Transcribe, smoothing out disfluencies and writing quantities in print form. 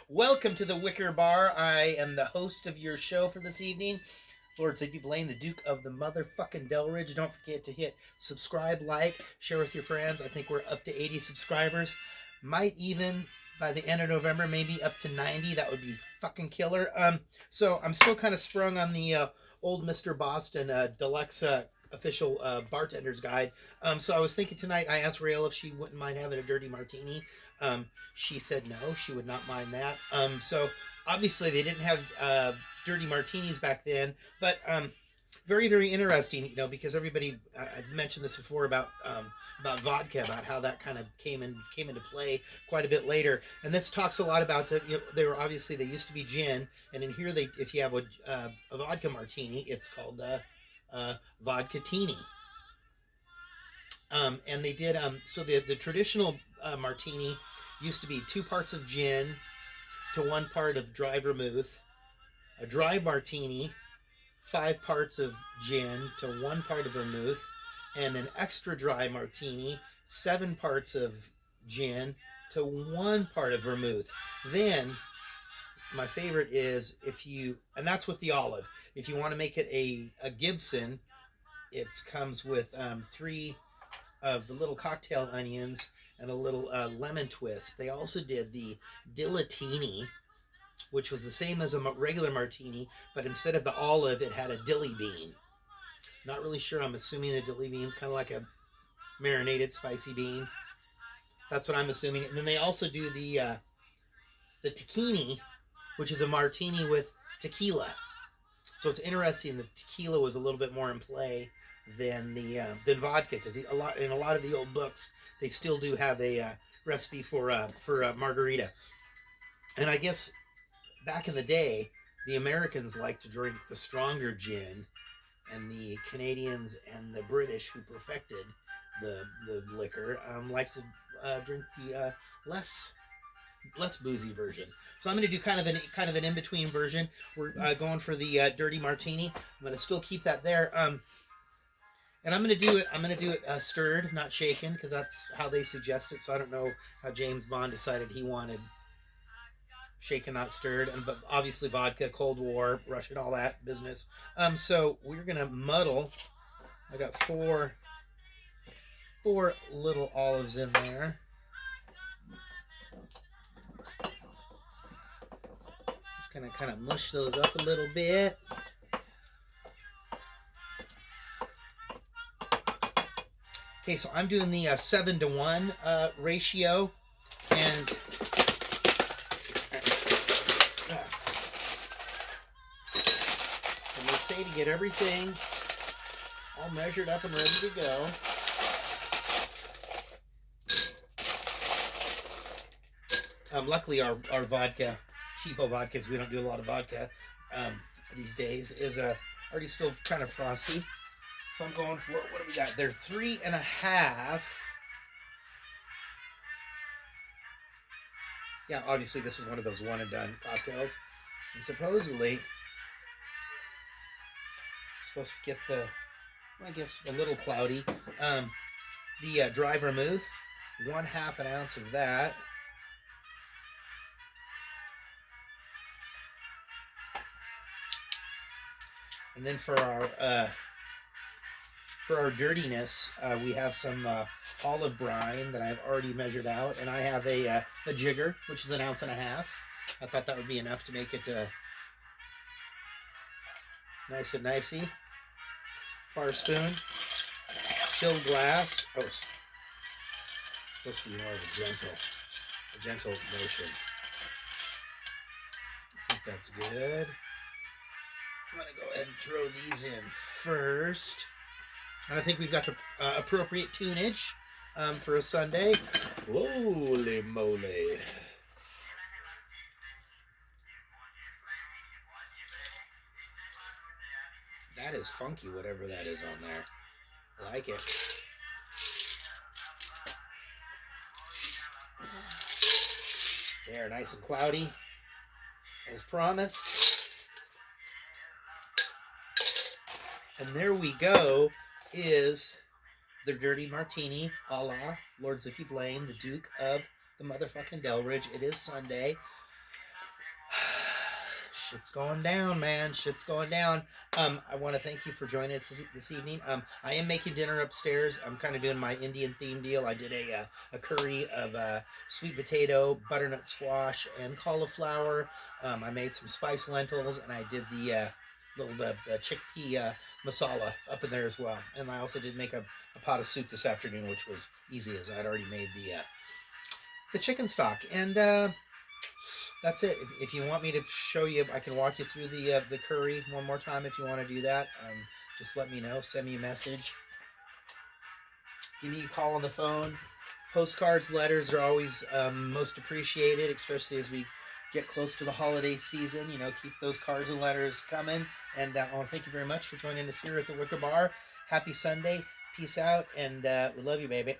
Welcome to the Wicker Bar. I am the host of your show for this evening. Lord Zippy Blaine, the Duke of the motherfucking Delridge. Don't forget to hit subscribe, like, share with your friends. I think we're up to 80 subscribers. Might even, by the end of November, maybe up to 90. That would be fucking killer. So I'm still kind of sprung on the old Mr. Boston deluxe official bartender's guide. So I was thinking tonight, I asked Rael if she wouldn't mind having a dirty martini. She said no, she would not mind that. So obviously they didn't have dirty martinis back then, but very, very interesting, because everybody, I've mentioned this before about vodka, about how that kind of came into play quite a bit later. And this talks a lot about they were obviously, they used to be gin, and in here if you have a vodka martini, it's called vodka-tini. And they did so the traditional martini used to be 2 parts of gin to 1 part of dry vermouth. A dry martini, 5 parts of gin to 1 part of vermouth, and an extra dry martini, 7 parts of gin to 1 part of vermouth. Then my favorite is and that's with the olive. If you want to make it a Gibson, it comes with 3 of the little cocktail onions and a little lemon twist. They also did the dilatini, which was the same as a regular martini, but instead of the olive, it had a dilly bean. Not really sure. I'm assuming a dilly bean is kind of like a marinated spicy bean. That's what I'm assuming. And then they also do the tahini, which is a martini with tequila. So it's interesting that tequila was a little bit more in play than vodka, because in a lot of the old books they still do have a recipe for margarita. And I guess back in the day, the Americans liked to drink the stronger gin, and the Canadians and the British, who perfected the liquor, liked to drink the less boozy version. So I'm going to do kind of an in between version. We're going for the dirty martini. I'm going to still keep that there. And I'm going to do it stirred, not shaken, because that's how they suggest it. So I don't know how James Bond decided he wanted shaken, not stirred. But obviously vodka, Cold War, Russian, all that business. So we're going to muddle. I got four little olives in there. Just going to kind of mush those up a little bit. Okay, so I'm doing the 7-to-1 ratio, and they say to get everything all measured up and ready to go. Luckily, our vodka, cheapo vodkas, we don't do a lot of vodka these days, is already still kind of frosty. So I'm going for, what do we got? They're 3.5. Yeah, obviously this is one of those one and done cocktails. And supposedly, it's supposed to get I guess a little cloudy. The dry vermouth, 1/2 an ounce of that. And then for our dirtiness, we have some olive brine that I've already measured out, and I have a jigger, which is 1.5 ounces. I thought that would be enough to make it nice and nicey. Bar spoon, chilled glass. Oh, it's supposed to be more of a gentle motion. I think that's good. I'm going to go ahead and throw these in first. And I think we've got the appropriate tunage for a Sunday. Holy moly. That is funky, whatever that is on there. I like it. There, nice and cloudy, as promised. And there we go, is the dirty martini, a la Lord Zippy Blaine, the Duke of the motherfucking Delridge. It is Sunday. Shit's going down, man. Shit's going down. I want to thank you for joining us this evening. I am making dinner upstairs. I'm kind of doing my Indian theme deal. I did a curry of sweet potato, butternut squash, and cauliflower. I made some spiced lentils, and I did the chickpea masala up in there as well. And I also did make a pot of soup this afternoon, which was easy as I'd already made the chicken stock. And that's it. If you want me to show you, I can walk you through the curry one more time if you want to do that. Just let me know. Send me a message. Give me a call on the phone. Postcards, letters are always most appreciated, especially as we get close to the holiday season. You know, keep those cards and letters coming. And I want to thank you very much for joining us here at the Wicker Bar. Happy Sunday. Peace out. And we love you, baby.